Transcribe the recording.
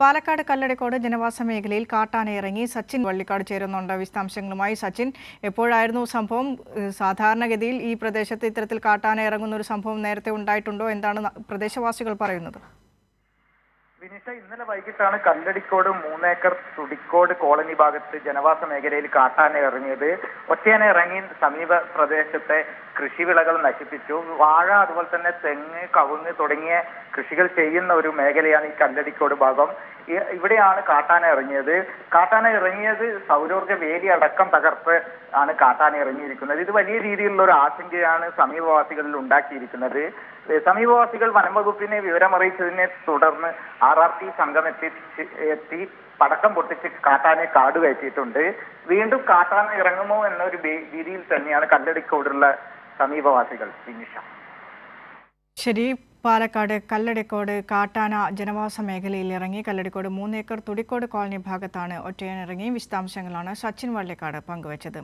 പാലക്കാട് കല്ലടിക്കോട് ജനവാസ മേഖലയിൽ കാട്ടാന ഇറങ്ങി സച്ചിൻ വള്ളിക്കാട് ചേരുന്നുണ്ട്. വിശദാംശങ്ങളുമായി സച്ചിൻ, എപ്പോഴായിരുന്നു സംഭവം? സാധാരണഗതിയിൽ ഈ പ്രദേശത്ത് ഇത്തരത്തിൽ കാട്ടാന ഇറങ്ങുന്ന ഒരു സംഭവം നേരത്തെ ഉണ്ടായിട്ടുണ്ടോ? എന്താണ് പ്രദേശവാസികൾ പറയുന്നത്? വിനിഷ, ഇന്നലെ വൈകിട്ടാണ് കല്ലടിക്കോട് 3 ഏക്കർ തുടിക്കോട് കോളനി ഭാഗത്ത് ജനവാസ മേഖലയിൽ കാട്ടാന ഇറങ്ങിയത്. ഒറ്റയാന ഇറങ്ങി സമീപ പ്രദേശത്തെ കൃഷിവിളകൾ നശിപ്പിച്ചു. വാഴ, അതുപോലെ തന്നെ തെങ്ങ്, കവുങ്ങ് തുടങ്ങിയ കൃഷികൾ ചെയ്യുന്ന ഒരു മേഖലയാണ് ഈ കല്ലടിക്കോട് ഭാഗം. ഇവിടെയാണ് കാട്ടാന ഇറങ്ങിയത്. കാട്ടാന ഇറങ്ങിയത് സൗരോർജ്ജ വേലി അടക്കം തകർത്ത് ആണ് കാട്ടാന ഇറങ്ങിയിരിക്കുന്നത്. ഇത് വലിയ രീതിയിലുള്ള ഒരു ആശങ്കയാണ് സമീപവാസികളിൽ ഉണ്ടാക്കിയിരിക്കുന്നത്. സമീപവാസികൾ വനംവകുപ്പിനെ വിവരമറിയിച്ചതിനെ തുടർന്ന് RRT സംഘം എത്തി പടക്കം പൊട്ടിച്ച് കാട്ടാനെ കാട് കയറ്റിയിട്ടുണ്ട്. വീണ്ടും കാട്ടാന ഇറങ്ങുമോ എന്നൊരു രീതിയിൽ തന്നെയാണ് കല്ലടിക്കോടുള്ള സമീപവാസികൾ. വിനിഷ, ശരി. പാലക്കാട് കല്ലടിക്കോട് കാട്ടാന ജനവാസ മേഖലയിൽ ഇറങ്ങി. കല്ലടിക്കോട് 3 ഏക്കർ തുടിക്കോട് കോളനി ഭാഗത്താണ് ഒറ്റയാൻ ഇറങ്ങി. വിശദാംശങ്ങളാണ് സച്ചിൻ വള്ളിക്കാട് പങ്കുവച്ചത്.